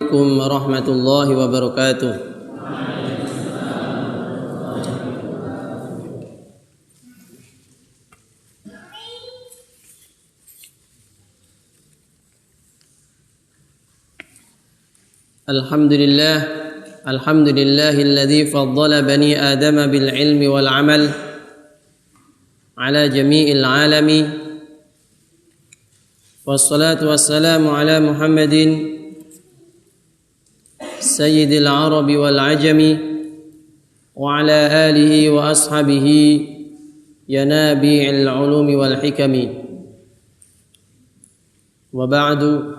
Assalamualaikum warahmatullahi wabarakatuh. Alhamdulillahilladzi faddala bani adama bil ilmi wal amal ala jami'il alami. Wassalatu wassalamu ala Muhammadin sayyidil arabi wal ajami wa ala alihi wa ashabihi yanabi'il ulumi wal hikami. Wa ba'du.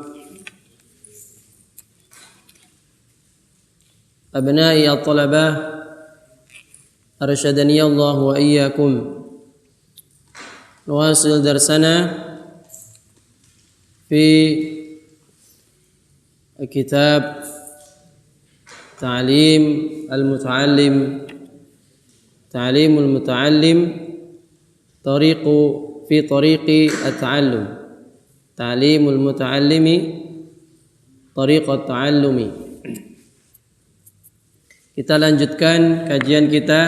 Abnai at-talabah arsyadani Allah wa iyyakum. Nuwasil darsana fi kitab Ta'limul Muta'allim Tariqi at-ta'allum. Ta'limul Muta'allimi Tariqu at-ta'allumi. Kita lanjutkan kajian kita,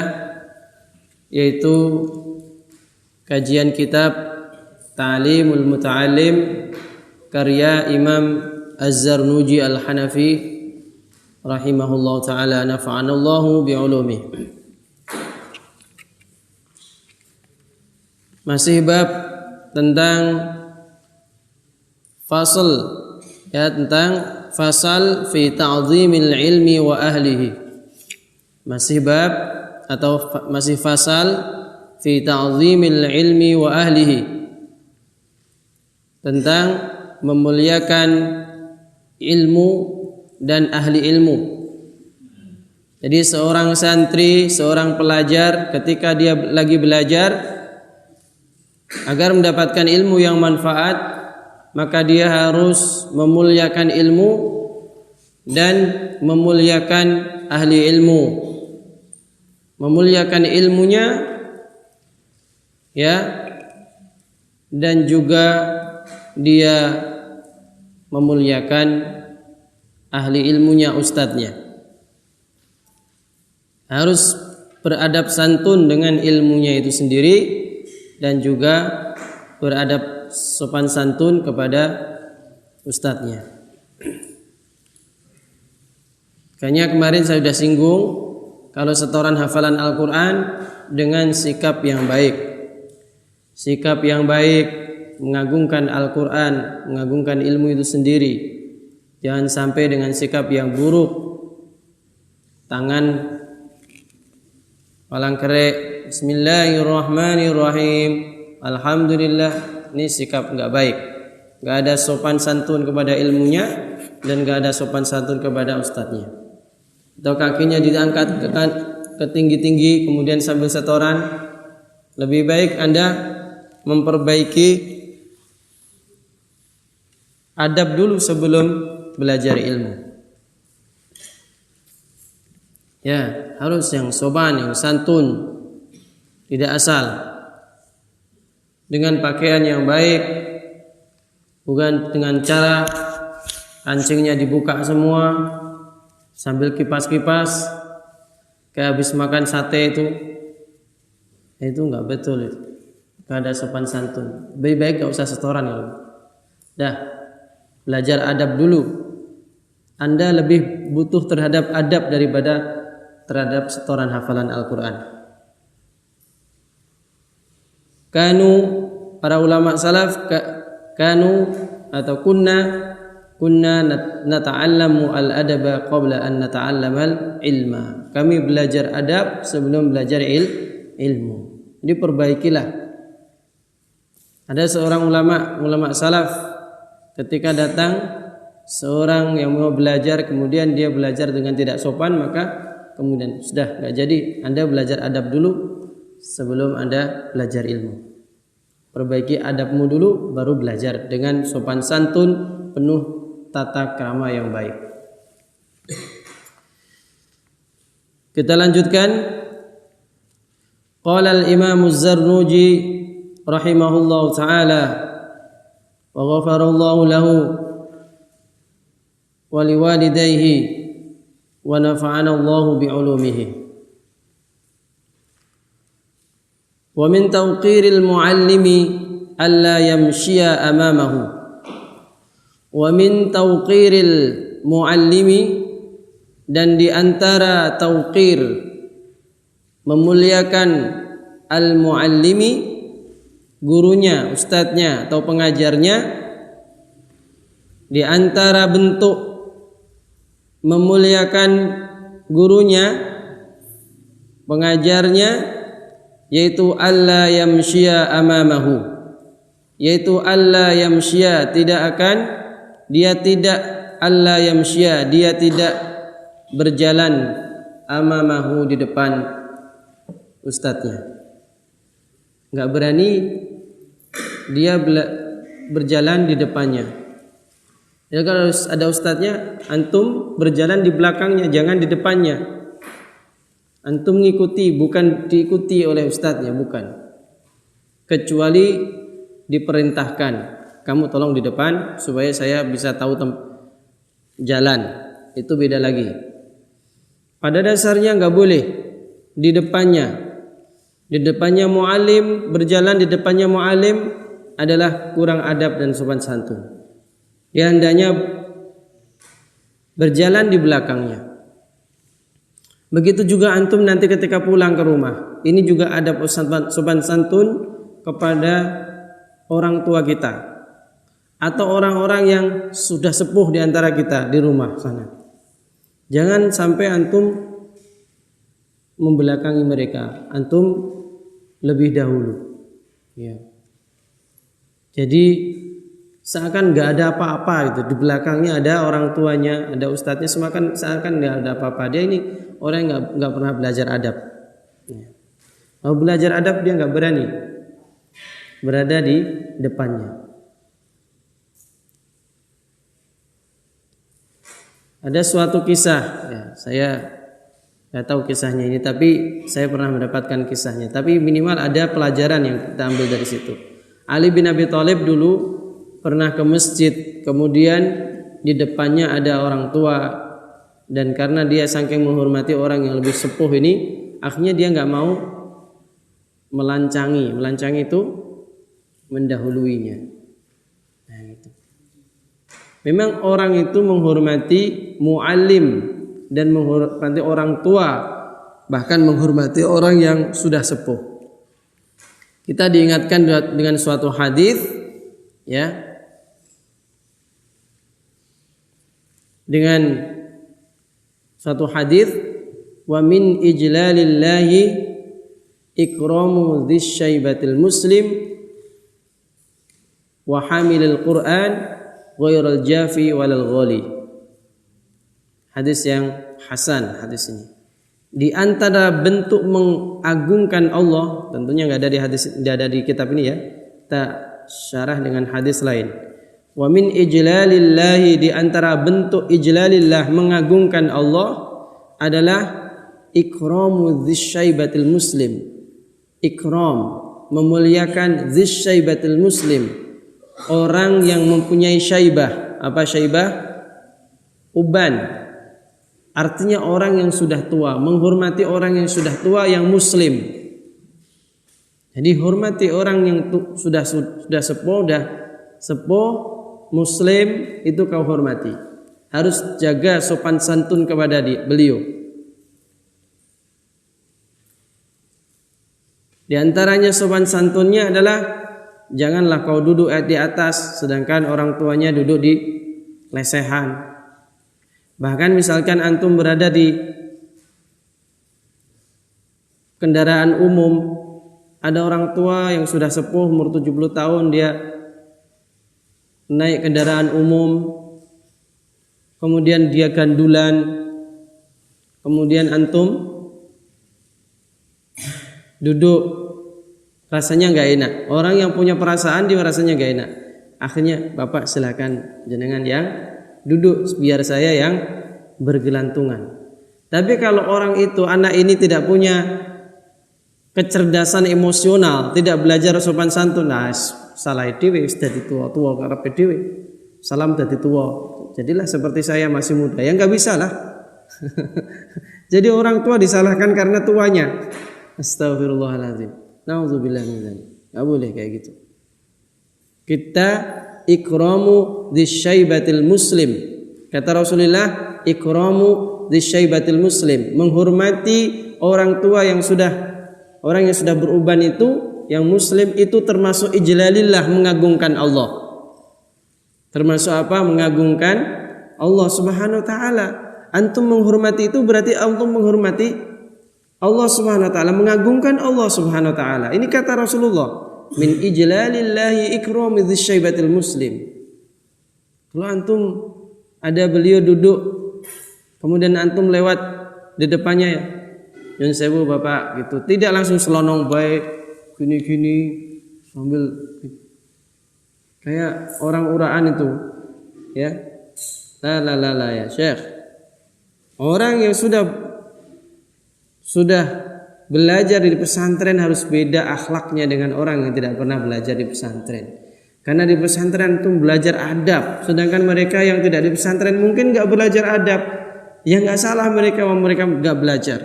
yaitu kajian kitab Ta'limul Muta'allim karya Imam Az-Zarnuji Al-Hanafi rahimahullah ta'ala, nafa'anallahu bi'ulumih. Masih bab tentang fasal, ya, tentang fasal fi ta'zimil ilmi wa ahlihi. Masih bab atau masih fasal fi ta'zimil ilmi wa ahlihi, tentang memuliakan ilmu dan ahli ilmu. Jadi seorang santri, seorang pelajar ketika dia lagi belajar, agar mendapatkan ilmu yang manfaat, maka dia harus memuliakan ilmu dan memuliakan ahli ilmu. Memuliakan ilmunya, ya, dan juga dia memuliakan ahli ilmunya, ustadznya. Harus beradab santun dengan ilmunya itu sendiri, dan juga beradab sopan santun kepada ustadznya. Kayaknya kemarin saya sudah singgung, kalau setoran hafalan Al-Quran dengan sikap yang baik. Sikap yang baik, mengagungkan Al-Quran, mengagungkan ilmu itu sendiri. Jangan sampai dengan sikap yang buruk, tangan palang kerek, bismillahirrahmanirrahim, alhamdulillah. Ini sikap enggak baik. Enggak ada sopan santun kepada ilmunya, dan enggak ada sopan santun kepada ustadznya. Atau kakinya diangkat ke tinggi-tinggi kemudian sambil setoran. Lebih baik Anda memperbaiki adab dulu sebelum belajar ilmu. Ya, harus yang sopan, yang santun, tidak asal, dengan pakaian yang baik, bukan dengan cara kancingnya dibuka semua sambil kipas-kipas kayak habis makan sate itu nggak betul itu. Nggak ada sopan santun. Lebih baik nggak usah setoran ya. Dah, belajar adab dulu. Anda lebih butuh terhadap adab daripada terhadap setoran hafalan Al-Quran. Kanu, para ulama salaf, kanu atau kunna nata'allamu al-adaba qabla an nata'allamal ilma. Kami belajar adab sebelum belajar ilmu. Jadi perbaikilah. Ada seorang ulama salaf, ketika datang seorang yang mau belajar, kemudian dia belajar dengan tidak sopan, maka kemudian sudah enggak jadi, Anda belajar adab dulu sebelum Anda belajar ilmu. Perbaiki adabmu dulu, baru belajar dengan sopan santun, penuh tata krama yang baik. Kita lanjutkan. Qala al-Imam Az-Zarnuji rahimahullahu taala wa ghafarallahu lahu wa liwalidayhi wa nafa'ana Allahu bi'ulumihi. Wa min tawqiril muallimi alla yamshiya amamahu. Wa min tawqiril muallimi, dan di antara tauqir memuliakan al-muallimi, gurunya, ustadznya atau pengajarnya, di antara bentuk memuliakan gurunya, pengajarnya, yaitu alla yamshiya amamahu, yaitu alla yamshiya, tidak akan, dia tidak, alla yamshiya, dia tidak berjalan amamahu, di depan ustadznya. Enggak berani dia berjalan di depannya. Ya, kalau ada ustadznya, antum berjalan di belakangnya, jangan di depannya. Antum ngikuti, bukan diikuti oleh ustadznya, bukan. Kecuali diperintahkan, kamu tolong di depan supaya saya bisa tahu jalan. Itu beda lagi. Pada dasarnya nggak boleh di depannya muallim, berjalan di depannya muallim adalah kurang adab dan sopan santun. Dia hendaknya berjalan di belakangnya. Begitu juga antum nanti ketika pulang ke rumah, ini juga adab sopan santun kepada orang tua kita atau orang-orang yang sudah sepuh di antara kita di rumah sana. Jangan sampai antum membelakangi mereka, antum lebih dahulu. Ya. Jadi seakan nggak ada apa-apa itu, di belakangnya ada orang tuanya, ada ustadznya, seakan nggak ada apa-apa. Dia ini orang yang nggak pernah belajar adab. Ya. Mau belajar adab dia nggak berani berada di depannya. Ada suatu kisah, ya, saya nggak tahu kisahnya ini, tapi saya pernah mendapatkan kisahnya. Tapi minimal ada pelajaran yang kita ambil dari situ. Ali bin Abi Thalib dulu pernah ke masjid, kemudian di depannya ada orang tua, dan karena dia saking menghormati orang yang lebih sepuh ini, akhirnya dia nggak mau melancangi itu mendahuluinya. Nah, itu. Memang orang itu menghormati muallim dan menghormati orang tua, bahkan menghormati orang yang sudah sepuh. Kita diingatkan dengan suatu hadis, ya, dengan suatu hadis, wa min ijlalillahi ikramu dzisyaibatil muslim wa hamilil Qur'an ghairal jafi walal ghali. Hadis yang hasan hadis ini. Di antara bentuk mengagungkan Allah, tentunya enggak ada di kitab ini ya. Kita syarah dengan hadis lain. Wa min ijlalillahi, di antara bentuk ijlalillah, mengagungkan Allah, adalah ikramu dzisyaibatil muslim. Ikram, memuliakan dzisyaibatil muslim, orang yang mempunyai syaibah. Apa syaibah? Uban. Artinya orang yang sudah tua, menghormati orang yang sudah tua yang muslim. Jadi hormati orang yang sudah sepuh muslim, itu kau hormati. Harus jaga sopan santun kepada beliau. Di antaranya sopan santunnya adalah janganlah kau duduk di atas sedangkan orang tuanya duduk di lesehan. Bahkan misalkan antum berada di kendaraan umum, ada orang tua yang sudah sepuh umur 70 tahun, dia naik kendaraan umum, kemudian dia gandulan, kemudian antum duduk, rasanya nggak enak. Orang yang punya perasaan dia rasanya nggak enak. Akhirnya bapak silakan jenengan yang duduk biar saya yang bergelantungan. Tapi kalau orang itu, anak ini tidak punya kecerdasan emosional, tidak belajar sopan santun, nah salah dhewe wis dadi tua-tua karepe dhewe. Salam dadi tua. jadilah seperti saya masih muda. Ya nggak bisa lah. Jadi orang tua disalahkan karena tuanya. Astagfirullahaladzim. Nauzubillah min dzalik. Nggak boleh kayak gitu. Kita ikramu dzisyaibatil muslim. Kata Rasulullah, ikramu dzisyaibatil muslim, menghormati orang tua yang sudah beruban itu, yang muslim itu termasuk ijlalillah, mengagungkan Allah. Termasuk apa? Mengagungkan Allah Subhanahu wa taala. Antum menghormati itu berarti antum menghormati Allah Subhanahu wa taala, mengagungkan Allah Subhanahu wa taala. Ini kata Rasulullah, min ijlalillahi ikrami dzisyaibatil muslim. Kalau antum ada beliau duduk, kemudian antum lewat di depannya, ya nyun sewu bapak gitu, tidak langsung selonong baik gini-gini sambil kayak orang uraan itu, ya. La ya Syekh. Orang yang sudah belajar di pesantren harus beda akhlaknya dengan orang yang tidak pernah belajar di pesantren. Karena di pesantren itu belajar adab, sedangkan mereka yang tidak di pesantren mungkin nggak belajar adab. Ya nggak salah mereka nggak belajar.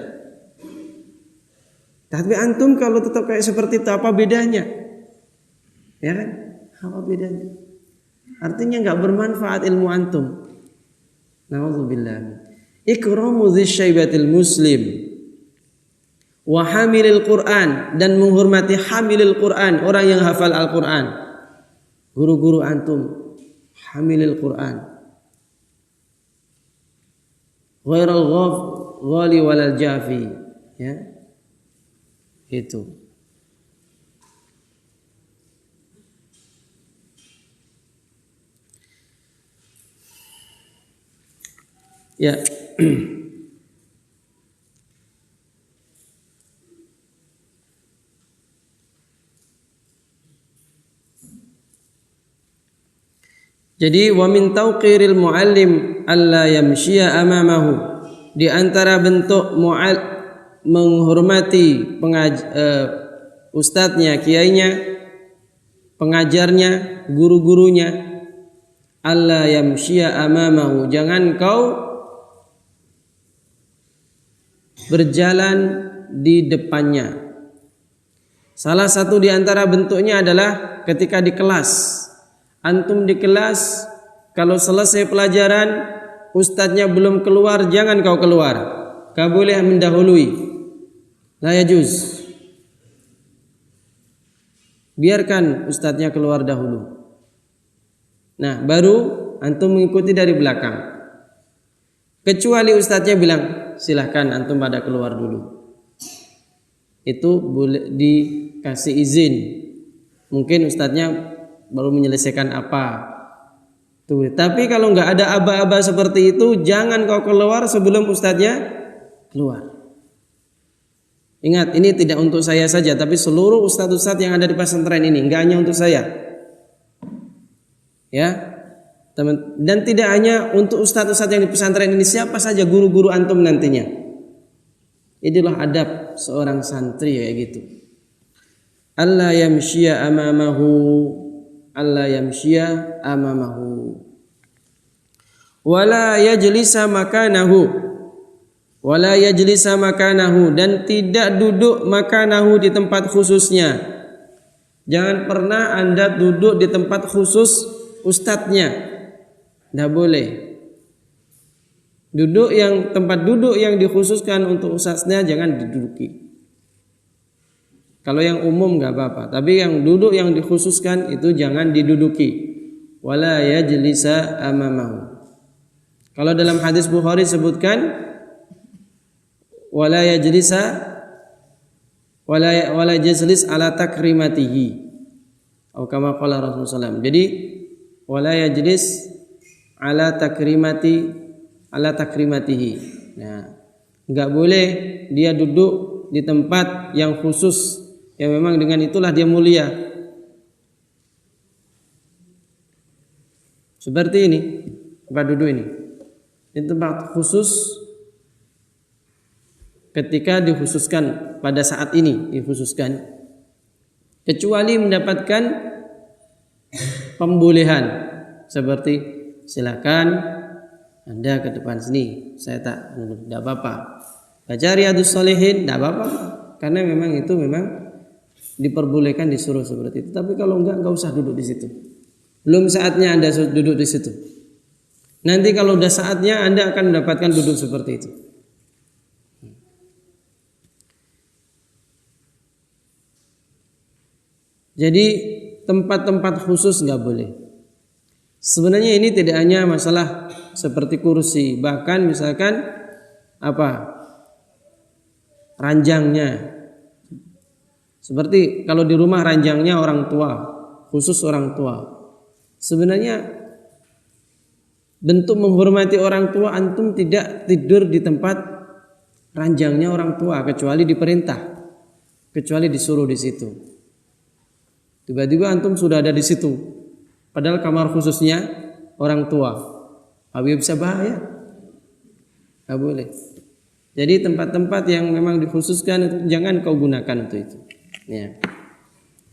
Tapi antum kalau tetap kayak seperti itu, apa bedanya? Ya kan? Apa bedanya? Artinya nggak bermanfaat ilmu antum. Nauzubillah. Ikramu dzisyaibatil muslim wa hamilil Quran, dan menghormati hamilil Quran, orang yang hafal Al-Quran. Guru-guru antum hamilil Quran. Ghairal ghali walal jafi, ya. Itu. Ya. Jadi wa min tauqiril muallim alla yamshiya amamahu, di antara bentuk menghormati ustadznya, kiainya, pengajarnya, guru-gurunya, alla yamshiya amamahu, jangan kau berjalan di depannya. Salah satu di antara bentuknya adalah ketika di kelas. Antum di kelas, kalau selesai pelajaran, ustadznya belum keluar, jangan kau keluar. Kau boleh mendahului. La yajuz. Biarkan ustadznya keluar dahulu. Nah, baru antum mengikuti dari belakang. Kecuali ustadznya bilang, silahkan antum pada keluar dulu. Itu boleh dikasih izin. Mungkin ustadznya baru menyelesaikan apa. Tuh. Tapi kalau nggak ada aba-aba seperti itu, jangan kau keluar sebelum ustadznya keluar. Ingat, ini tidak untuk saya saja, tapi seluruh ustadz-ustadz yang ada di pesantren ini, nggak hanya untuk saya. Ya, teman. Dan tidak hanya untuk ustadz-ustadz yang di pesantren ini, siapa saja guru-guru antum nantinya. Inilah adab seorang santri kayak gitu. Allah yamshiya amamahu, alla yamshiya amamahu wala yajlisa makanahu, dan tidak duduk makanahu, di tempat khususnya. Jangan pernah Anda duduk di tempat khusus ustadznya, tidak boleh. Tempat duduk yang dikhususkan untuk ustadznya jangan diduduki. Kalau yang umum nggak apa-apa, tapi yang duduk yang dikhususkan itu jangan diduduki. Wala yajlisa amamahu. Kalau dalam hadis Bukhari sebutkan wala yajlis ala takrimatihi. Atau kama qala Rasulullah SAW. Jadi wala yajlis ala takrimatihi. Nah, enggak boleh dia duduk di tempat yang khusus, yang memang dengan itulah dia mulia. Seperti ini, tempat duduk ini. Ini tempat khusus ketika dikhususkan, pada saat ini dikhususkan. Kecuali mendapatkan pembolehan seperti silakan Anda ke depan sini, saya tak duduk, tidak apa-apa. Baca Riyadhus Shalihin, tidak apa-apa, karena memang itu memang diperbolehkan, disuruh seperti itu. Tapi kalau enggak usah duduk di situ. Belum saatnya Anda duduk di situ. Nanti kalau udah saatnya Anda akan mendapatkan duduk seperti itu. Jadi tempat-tempat khusus nggak boleh. Sebenarnya ini tidak hanya masalah seperti kursi, bahkan misalkan ranjangnya. Seperti kalau di rumah ranjangnya orang tua, khusus orang tua. Sebenarnya bentuk menghormati orang tua, antum tidak tidur di tempat ranjangnya orang tua kecuali diperintah, kecuali disuruh di situ. Tiba-tiba antum sudah ada di situ, padahal kamar khususnya orang tua. Habis bisa bahaya, nggak boleh. Jadi tempat-tempat yang memang dikhususkan itu jangan kau gunakan untuk itu. Ya,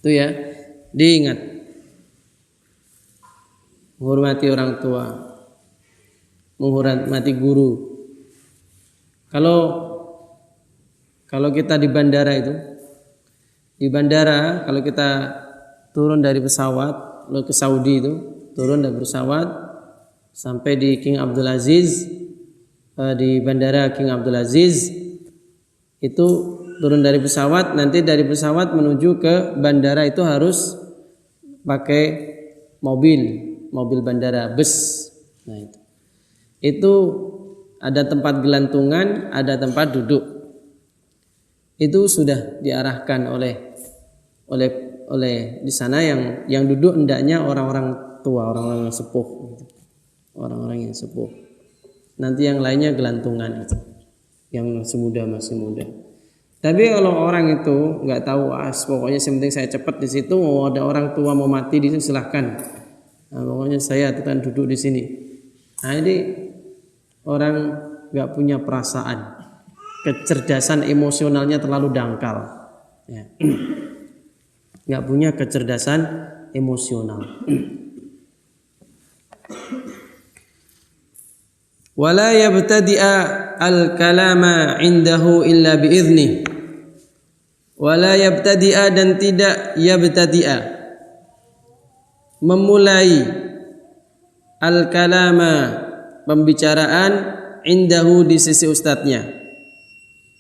itu ya, diingat. Menghormati orang tua, menghormati guru. Kalau kita di bandara itu, kalau kita turun dari pesawat, lalu ke Saudi itu, turun dari pesawat sampai di King Abdul Aziz, di bandara King Abdul Aziz itu turun dari pesawat, nanti dari pesawat menuju ke bandara itu harus pakai mobil bandara, bus. Nah itu ada tempat gelantungan, ada tempat duduk. Itu sudah diarahkan oleh di sana yang duduk hendaknya orang-orang tua, orang-orang yang sepuh, orang-orang yang sepuh. Nanti yang lainnya gelantungan itu, yang masih muda. Tapi kalau orang itu nggak tahu, pokoknya yang penting saya cepat di situ, mau ada orang tua mau mati di situ silahkan. Nah, pokoknya saya akan duduk di sini. Nah ini orang nggak punya perasaan, kecerdasan emosionalnya terlalu dangkal. Ya. Nggak punya kecerdasan emosional. Wala yabtadi'a al-kalama indahu illa bi'idznih. Wala yabtadi'a, dan tidak yabtadi'a memulai al-kalama pembicaraan indahu di sisi ustadznya,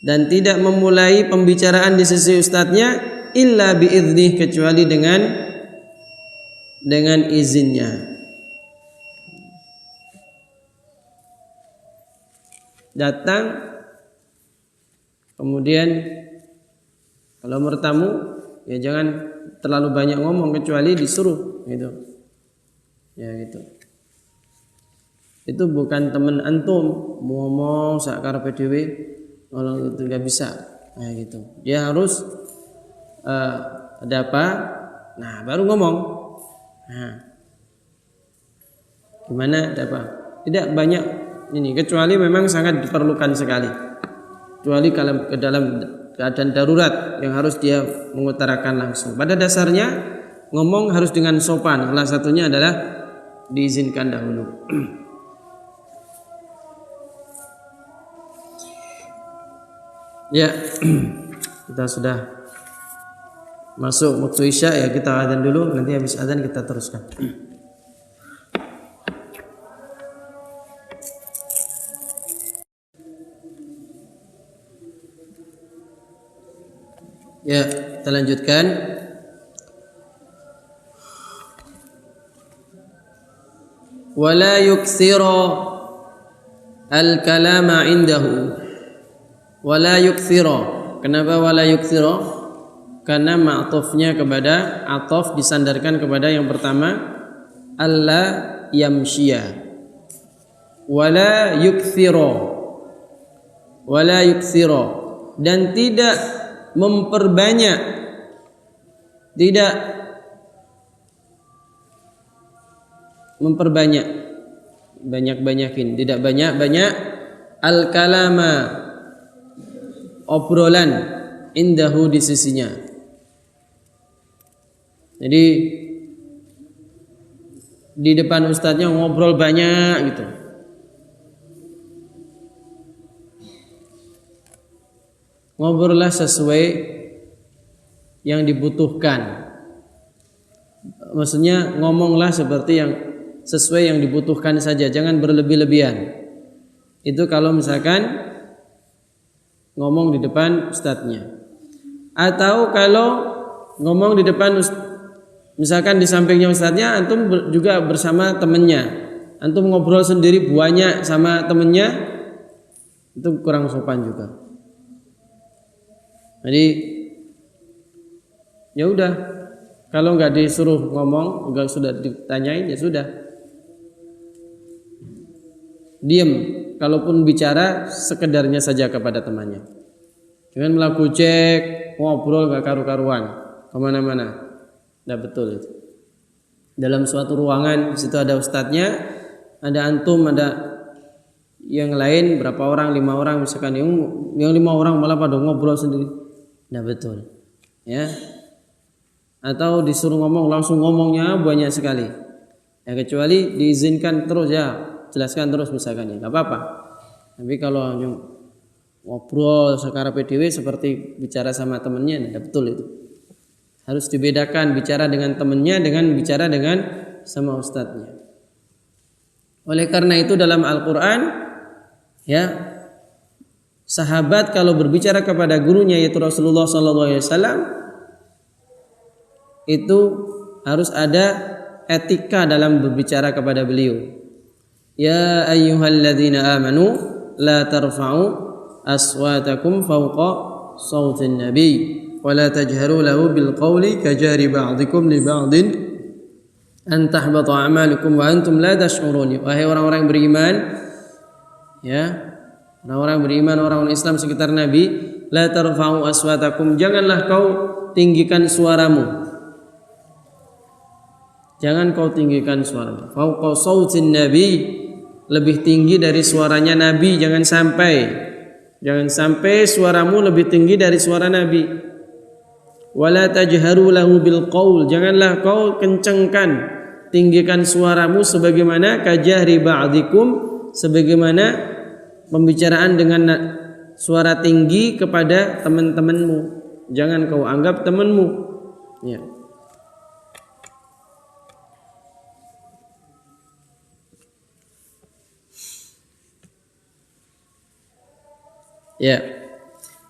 dan tidak memulai pembicaraan di sisi ustadznya illa bi'idznih, kecuali dengan izinnya. Datang, kemudian kalau bertamu ya jangan terlalu banyak ngomong kecuali disuruh gitu. Ya gitu. Itu bukan teman antum mau ngomong sakar PDW, kalau itu nggak bisa. Nah gitu. Dia harus ada apa? Nah baru ngomong. Nah, gimana? Ada apa? Tidak banyak ini, kecuali memang sangat diperlukan sekali. Kecuali kalau ke dalam keadaan darurat yang harus dia mengutarakan langsung. Pada dasarnya ngomong harus dengan sopan. Salah satunya adalah diizinkan dahulu. Ya, kita sudah masuk waktu Isya ya, kita adzan dulu, nanti habis adzan kita teruskan. Ya, kita lanjutkan. Wala yukthira al-kalama indahu. Wala yukthira. Kenapa wala yukthira? Karena ma'tufnya kepada, ataf disandarkan kepada yang pertama, alla yamshiya. Wala yukthira. Wala yukthira, dan tidak memperbanyak, tidak memperbanyak, banyak-banyakin, tidak banyak-banyak al-kalama, obrolan, indahu di sisinya. Jadi di depan ustadznya ngobrol banyak gitu. Ngobrollah sesuai yang dibutuhkan. Maksudnya ngomonglah seperti yang sesuai yang dibutuhkan saja, jangan berlebih-lebihan. Itu kalau misalkan ngomong di depan ustadznya. Atau kalau ngomong di depan misalkan di sampingnya ustadznya, antum juga bersama temennya, antum ngobrol sendiri banyak sama temennya, itu kurang sopan juga. Jadi ya udah, kalau nggak disuruh ngomong, nggak sudah ditanyain ya sudah, diam. Kalaupun bicara sekedarnya saja kepada temannya, jangan melakukan cek ngobrol nggak karu-karuan kemana-mana. Tidak betul itu. Dalam suatu ruangan, di situ ada ustadznya, ada antum, ada yang lain berapa orang, 5 orang misalkan, yang 5 orang malah pada ngobrol sendiri. Tidak betul, ya. Atau disuruh ngomong langsung ngomongnya banyak sekali. Ya kecuali diizinkan terus ya, jelaskan terus misalkan ya, nggak apa-apa. Tapi kalau ngobrol secara PDW seperti bicara sama temannya, tidak betul itu. Harus dibedakan bicara dengan temannya dengan bicara dengan sama ustadznya. Oleh karena itu dalam Al-Quran, ya, sahabat kalau berbicara kepada gurunya yaitu Rasulullah SAW, itu harus ada etika dalam berbicara kepada beliau. Ya ayyuhalladzina amanu la tarfa'u aswatakum fawqa sawtin nabi wa la tajharu lahu bil qawli kajari ba'dikum li ba'din an tahbata a'malukum wa antum la tash'urun. Wahai orang-orang beriman, ya, orang-orang beriman, orang-orang Islam sekitar Nabi, la tarfa'u aswatakum, janganlah kau tinggikan suaramu. Jangan kau tinggikan suaramu. Fauqa sautin nabi, lebih tinggi dari suaranya Nabi, jangan sampai suaramu lebih tinggi dari suara Nabi. Wala tajharu lahu bil qaul, janganlah kau kencengkan, tinggikan suaramu sebagaimana kajahri ba'dikum, sebagaimana pembicaraan dengan suara tinggi kepada teman-temanmu. Jangan kau anggap temanmu, ya. Ya,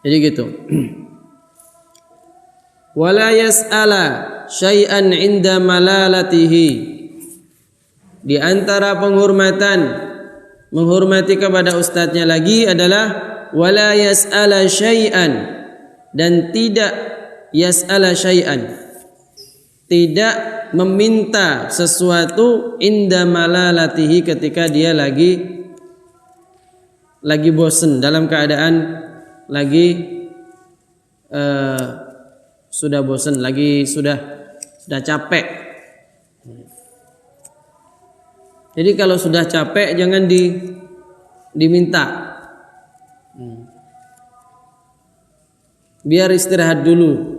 jadi gitu. Wala yas'ala syai'an 'inda malalatihi. Di antara menghormati kepada ustadznya lagi adalah wala yas'ala syai'an, dan tidak yas'ala syai'an, tidak meminta sesuatu inda malalatihi, ketika dia lagi bosan, dalam keadaan lagi sudah bosan, lagi sudah capek. Jadi kalau sudah capek jangan diminta. Biar istirahat dulu.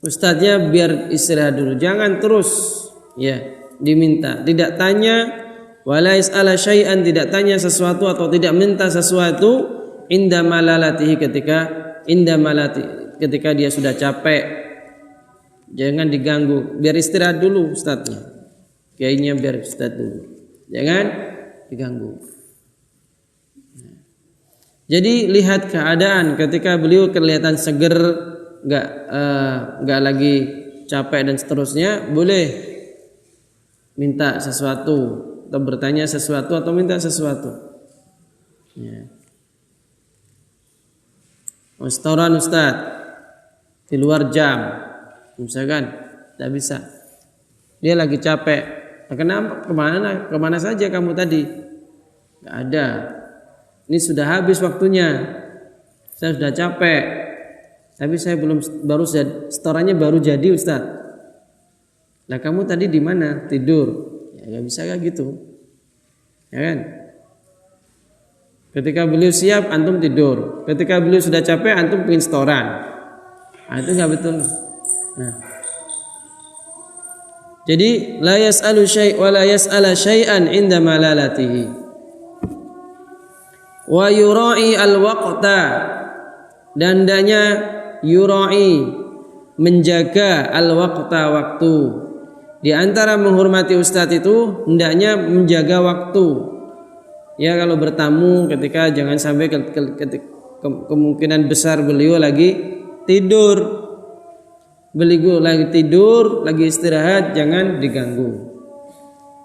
Ustadznya biar istirahat dulu, jangan terus ya diminta. Tidak tanya, wala yas'ala syai'an, tidak tanya sesuatu atau tidak minta sesuatu inda malalatihi, ketika dia sudah capek. Jangan diganggu, biar istirahat dulu ustadznya, kayaknya biar istirahat dulu, jangan diganggu. Jadi lihat keadaan, ketika beliau kelihatan seger, enggak lagi capek dan seterusnya, boleh minta sesuatu atau bertanya sesuatu atau minta sesuatu. Ya. Restoran ustadz di luar jam, misalkan, tidak bisa. Dia lagi capek. Kenapa? Kemana saja kamu tadi? Nggak ada. Ini sudah habis waktunya. Saya sudah capek. Tapi saya restorannya baru jadi ustadz. Nah kamu tadi di mana? Tidur. Ya bisa kayak gitu, ya kan? Ketika beliau siap, antum tidur. Ketika beliau sudah capek, antum pengen setoran. Nah, itu nggak betul. Nah, Jadi la yas'alu syai' wa la yas'ala syai'an 'inda malalatihi. Wa yura'i al-waqta, dan hendaknya yura'i, menjaga al-waqta, waktu. Di antara menghormati ustadz itu hendaknya menjaga waktu. Ya, kalau bertamu ketika jangan sampai kemungkinan besar beliau lagi tidur. Beliau lagi tidur, lagi istirahat, jangan diganggu.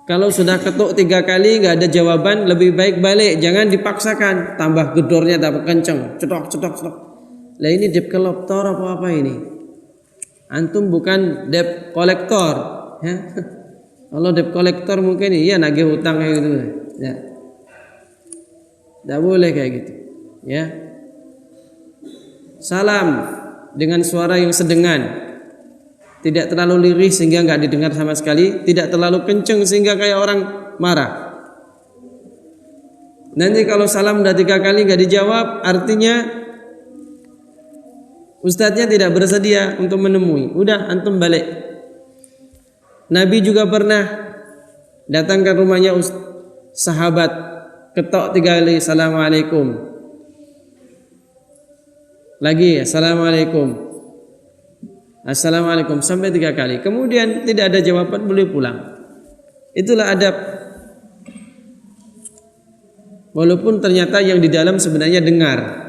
Kalau sudah ketuk 3 kali nggak ada jawaban, lebih baik balik, jangan dipaksakan. Tambah gedornya tambah kenceng, cetok. Lah ini debt collector apa ini? Antum bukan debt kolektor, ya. Kalau debt collector mungkin iya nagih hutang kayak gitu, ya. Tidak boleh kayak gitu, ya. Salam dengan suara yang sedengan, tidak terlalu lirih sehingga nggak didengar sama sekali, tidak terlalu kenceng sehingga kayak orang marah. Nanti kalau salam udah 3 kali nggak dijawab, artinya ustadznya tidak bersedia untuk menemui. Udah, antum balik. Nabi juga pernah datang ke rumahnya sahabat, ketok 3 kali, assalamualaikum. Lagi, assalamualaikum sampai 3 kali. Kemudian tidak ada jawaban, boleh pulang. Itulah adab. Walaupun ternyata yang di dalam sebenarnya dengar,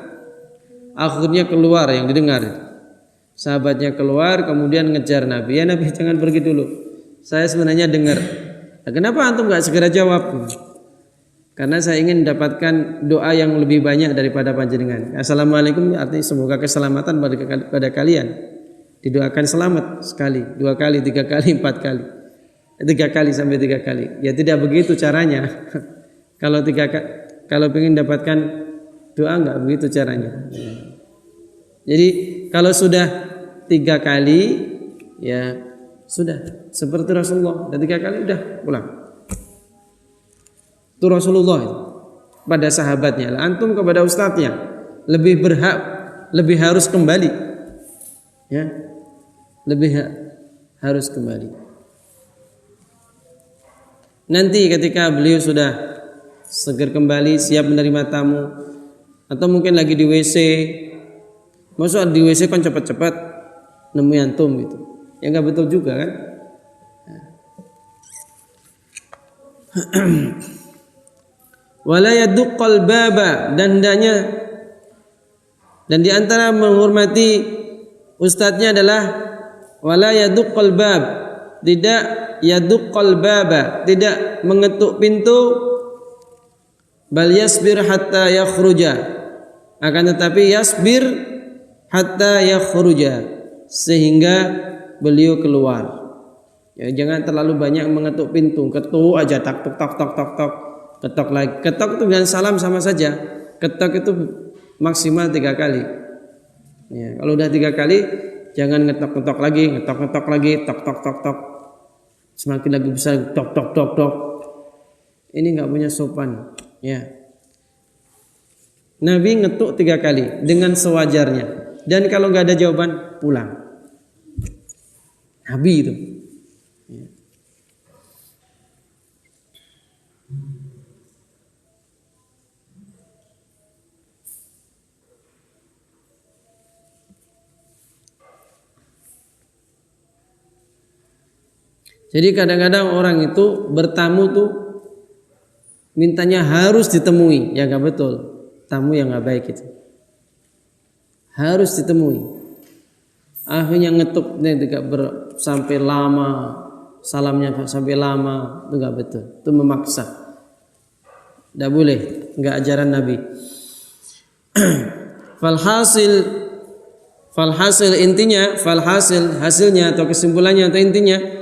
akhirnya keluar yang didengar. Sahabatnya keluar kemudian ngejar Nabi. Ya Nabi, jangan pergi dulu, saya sebenarnya dengar. Nah, kenapa antum gak segera jawab? Karena saya ingin mendapatkan doa yang lebih banyak daripada panjenengan. Assalamualaikum artinya semoga keselamatan pada kalian. Didoakan selamat sekali, 2 kali, 3 kali, 4 kali, 3 kali sampai 3 kali. Ya tidak begitu caranya. Kalau ingin dapatkan doa nggak begitu caranya. Jadi kalau sudah 3 kali, ya sudah seperti Rasulullah. Dan 3 kali udah pulang. Itu Rasulullah itu pada sahabatnya. Antum kepada ustadznya lebih berhak, lebih harus kembali, ya, lebih harus kembali. Nanti ketika beliau sudah seger kembali, siap menerima tamu, atau mungkin lagi di WC, maksud di WC kan cepat-cepat nemu antum gitu, ya nggak betul juga kan? Wala yaduqqal baba, dan hendaknya, dan di antara menghormati ustadznya adalah wala yaduqqal bab, tidak yaduqqal baba, tidak mengetuk pintu, bal yasbir hatta yakhruja, akan tetapi yasbir hatta yakhruja, sehingga beliau keluar. Ya, jangan terlalu banyak mengetuk pintu, ketuk aja tak tok tok. Ketok lagi. Ketok itu dengan salam sama saja. Ketok itu maksimal 3 kali. Ya, kalau udah 3 kali, jangan ngetok lagi, tok. Semakin lagi besar, tok. Ini nggak punya sopan. Ya. Nabi ngetuk 3 kali dengan sewajarnya. Dan kalau nggak ada jawaban, pulang. Nabi itu. Ya. Jadi kadang-kadang orang itu bertamu tuh mintanya harus ditemui, ya nggak betul. Tamu yang nggak baik itu harus ditemui. Akhirnya ngetuk sampai lama, salamnya sampai lama, itu nggak betul. Itu memaksa. Nggak boleh, nggak ajaran Nabi. Hasilnya atau kesimpulannya atau intinya,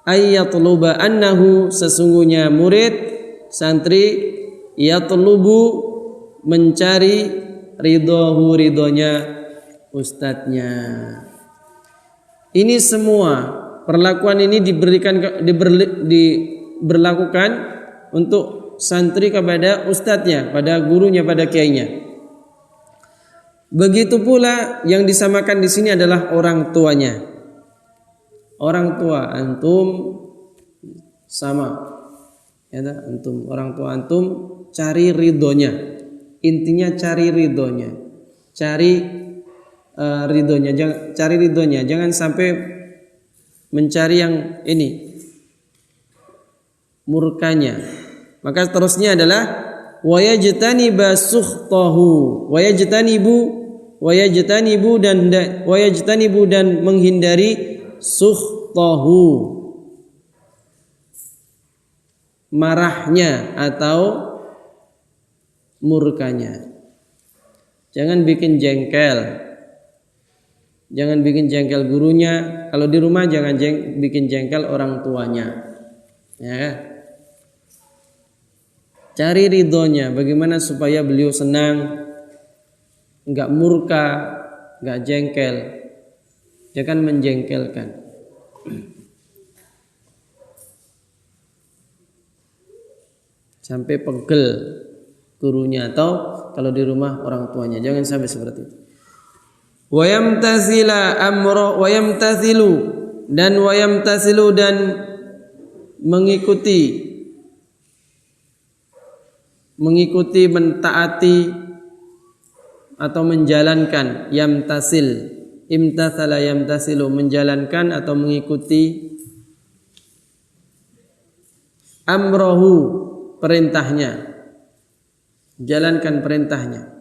ayyatluba annahu, sesungguhnya murid santri yatlubu mencari ridhonya ustadznya. Ini semua perlakuan ini diberlakukan untuk santri kepada ustadznya, pada gurunya, pada kiainya. Begitu pula yang disamakan di sini adalah orang tuanya. Orang tua antum sama. Ya, antum orang tua antum cari ridhonya. Intinya cari ridhonya. Cari ridhonya, cari ridhonya. Jangan sampai mencari yang ini murkanya. Maka terusnya adalah wayajtaniba sukhtahu, wayajtanibu dan menghindari sukhtahu, marahnya atau murkanya. Jangan bikin jengkel. Jangan bikin jengkel gurunya. Kalau di rumah jangan bikin jengkel orang tuanya. Ya. Cari ridhonya. Bagaimana supaya beliau senang, enggak murka, enggak jengkel. Jangan menjengkelkan. Sampai pegel gurunya atau kalau di rumah orang tuanya. Jangan sampai seperti itu. Wayamtathilu dan mengikuti mentaati atau menjalankan imtathala yamtasilu menjalankan atau mengikuti amrohu perintahnya, jalankan perintahnya.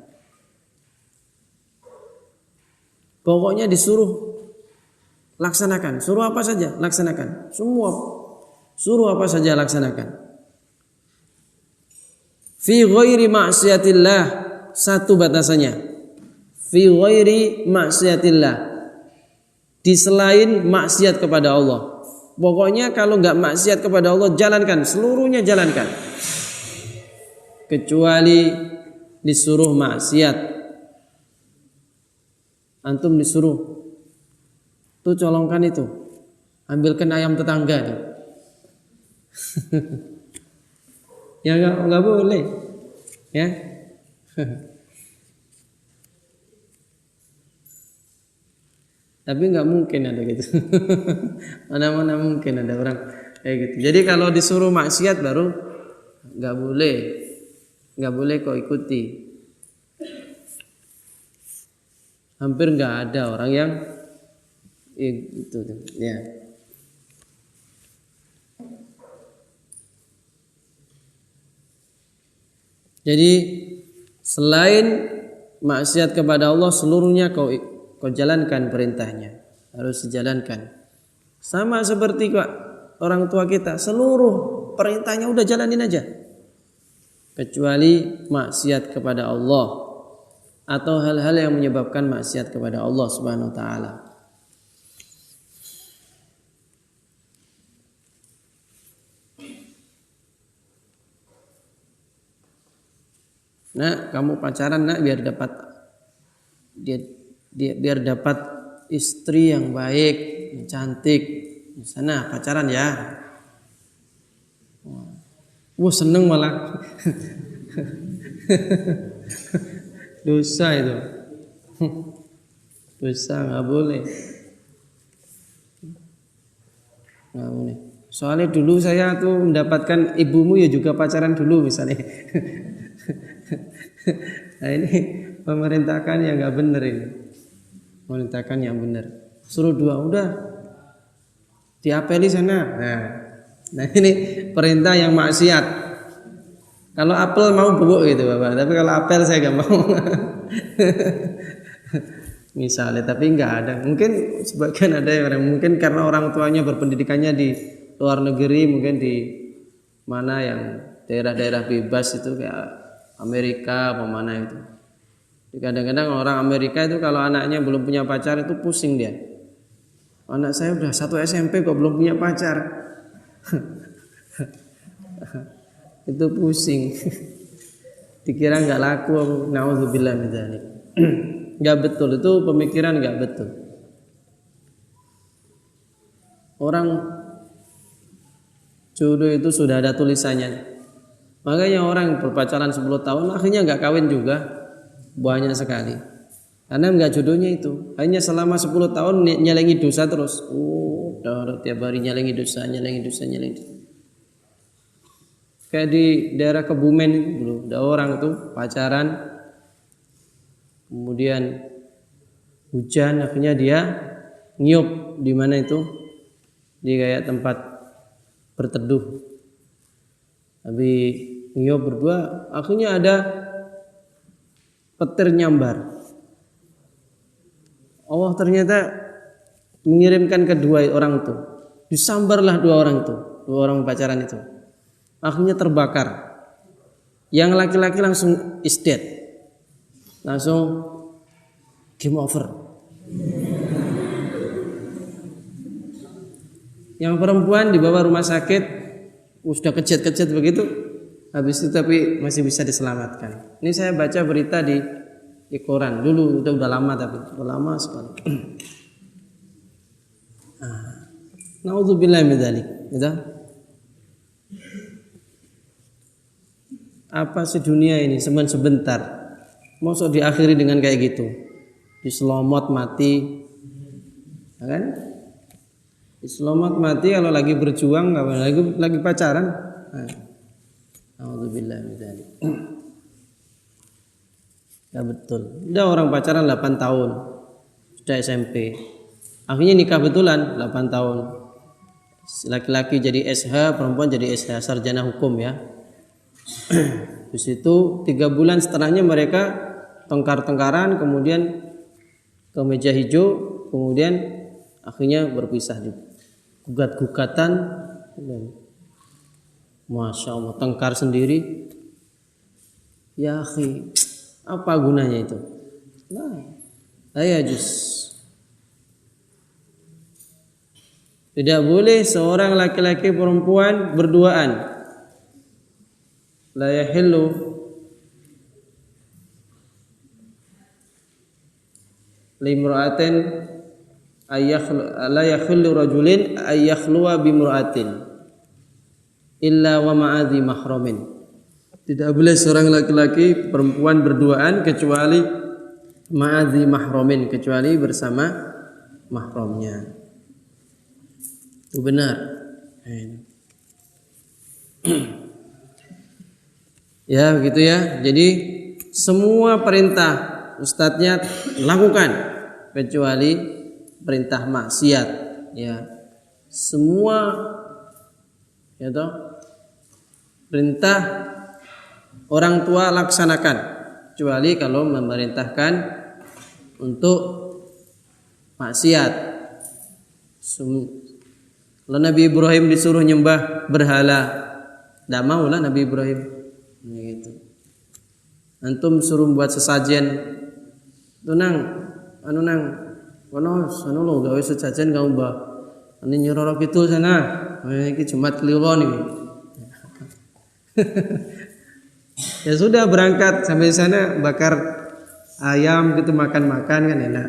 Pokoknya disuruh laksanakan, suruh apa saja laksanakan, semua suruh apa saja laksanakan. Fi ghairi ma'siyatillah, satu batasannya. Fi ghairi ma'siyatillah, di selain maksiat kepada Allah. Pokoknya kalau enggak maksiat kepada Allah jalankan, seluruhnya jalankan. Kecuali disuruh maksiat. Antum disuruh tuh colongkan itu, ambilkan ayam tetangga tuh. Ya enggak boleh. Ya. Tapi enggak mungkin ada gitu. Mana-mana mungkin ada orang kayak gitu. Jadi kalau disuruh maksiat baru enggak boleh. Enggak boleh kok ikuti. Hampir enggak ada orang yang itu ya. Jadi selain maksiat kepada Allah seluruhnya kau jalankan perintahnya, harus dijalankan. Sama seperti kok orang tua kita, seluruh perintahnya udah jalanin aja. Kecuali maksiat kepada Allah atau hal-hal yang menyebabkan maksiat kepada Allah Subhanahu wa taala. Nah, kamu pacaran nak biar dapat biar dapat istri yang baik, yang cantik. Di sana pacaran ya. Wah, seneng malah. Dosa itu. Dosa nggak boleh. Nggak boleh. Soalnya dulu saya tuh mendapatkan ibumu ya juga pacaran dulu misalnya. Nah ini pemerintahkan yang nggak benar ini. Pemerintahkan yang benar. Suruh dua udah diapeli sana. Nah ini perintah yang maksiat. Kalau apel mau bubuk gitu Bapak, tapi kalau apel saya gak mau. Misalnya, tapi nggak ada. Mungkin sebagian ada yang mungkin karena orang tuanya berpendidikannya di luar negeri, mungkin di mana yang daerah-daerah bebas itu kayak Amerika apa mana itu. Kadang-kadang orang Amerika itu kalau anaknya belum punya pacar itu pusing dia. Anak saya udah 1 SMP kok belum punya pacar. Itu pusing. Dikira nggak laku, naudzubillah min dzalik. Nggak betul, itu pemikiran nggak betul. Orang jodoh itu sudah ada tulisannya. Makanya orang berpacaran 10 tahun akhirnya nggak kawin juga banyak sekali. Karena nggak jodohnya itu. Hanya selama 10 tahun nyelengi dosa terus. Tiap hari nyelengi dosa. Kayak di daerah Kebumen itu dulu, ada orang tuh pacaran, kemudian hujan, akhirnya dia nyiup di mana itu, di kayak tempat berteduh. Tapi nyiup berdua, akhirnya ada petir nyambar. Allah ternyata mengirimkan kedua orang itu, disambarlah dua orang pacaran itu. Akhirnya terbakar. Yang laki-laki langsung is dead, langsung game over. Yang perempuan dibawa rumah sakit, sudah kejat-kejat begitu, habis itu tapi masih bisa diselamatkan. Ini saya baca berita di koran dulu, udah lama tapi udah lama sekali. Nauzubillah min dzalik. Gitu. Apa sih dunia ini sebentar, masa diakhiri dengan kayak gitu, diselomot mati, ya kan? Diselomot mati kalau lagi berjuang, lagi pacaran. Alhamdulillah misalnya. Ya betul. Udah orang pacaran 8 tahun, sudah SMP, akhirnya nikah betulan 8 tahun. Laki-laki jadi SH, perempuan jadi SH, sarjana hukum ya. Di situ 3 bulan setelahnya mereka tengkar-tengkaran, kemudian ke meja hijau, kemudian akhirnya berpisah juga. Gugat-gugatan, masya Allah, tengkar sendiri. Ya akhi, apa gunanya itu? Nah, saya tidak boleh seorang laki-laki perempuan berduaan. La yahillu limra'atin la yakhullu rajulin ayakhluwa bimra'atin illa wa ma'adhi mahramin. Tidak boleh seorang laki-laki perempuan berduaan kecuali ma'adhi mahramin, kecuali bersama mahramnya. Itu benar. Ya begitu ya. Jadi semua perintah ustadznya lakukan kecuali perintah maksiat. Ya, semua ya toh perintah orang tua laksanakan kecuali kalau memerintahkan untuk maksiat. Kalau Nabi Ibrahim disuruh nyembah berhala, tidak mau lah Nabi Ibrahim. Gitu. Antum suruh buat sesajen, anu nang, anu lo gawe sesajen kamu bah, ini nyerorok itu sana, ini Jumat Kliwon ini. Ya sudah berangkat sampai sana bakar ayam gitu, makan-makan kan enak.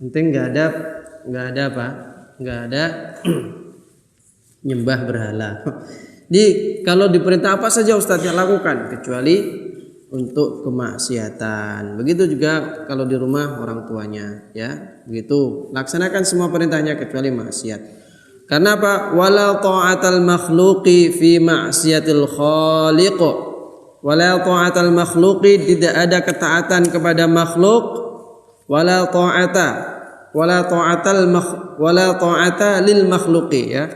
Penting nggak ada nyembah berhala. Jadi kalau diperintah apa saja ustadznya lakukan kecuali untuk kemaksiatan. Begitu juga kalau di rumah orang tuanya, ya. Begitu, laksanakan semua perintahnya kecuali maksiat. Karena apa? Wala ta'atal makhluqi fi ma'siyatil khaliq. Wala ta'atal makhluqi, tidak ada ketaatan kepada makhluk. Wala ta'ata lil makhluqi, ya.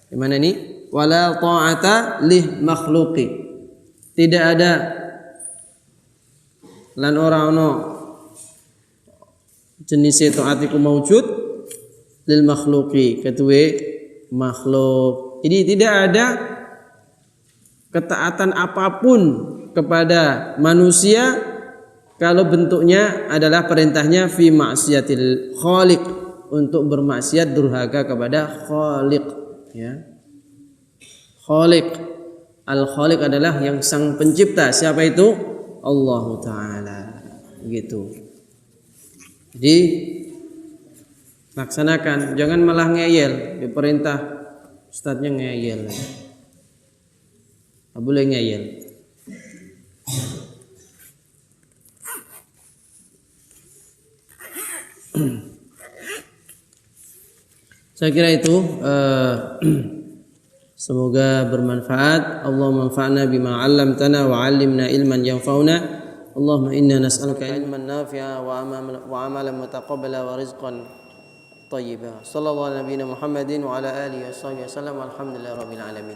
Gimana nih? Wala ta'ata lih makhluqi. Tidak ada lan ora ono jenis taat iku maujud lil makhluqi, ketuwe makhluk. Jadi tidak ada ketaatan apapun kepada manusia kalau bentuknya adalah perintahnya fi maksiatil khaliq, untuk bermaksiat durhaka kepada khaliq, ya. Khaliq, al-khaliq adalah yang sang pencipta. Siapa itu? Allah Ta'ala. Begitu. Jadi laksanakan, jangan malah ngeyel. Diperintah ustadznya ngeyel. Tidak boleh ngeyel. Saya kira itu Semoga bermanfaat. Allahumma anfa'na bima 'allamtana wa 'allimna ilman yanfa'una. Allahumma inna nas'aluka ilman nafi'a wa 'amalan mutaqabbala wa rizqan thayyiba. Sallallahu ala nabiyyina Muhammadin wa ala alihi wa sahbihi wasallam. Walhamdulillahirabbil alamin.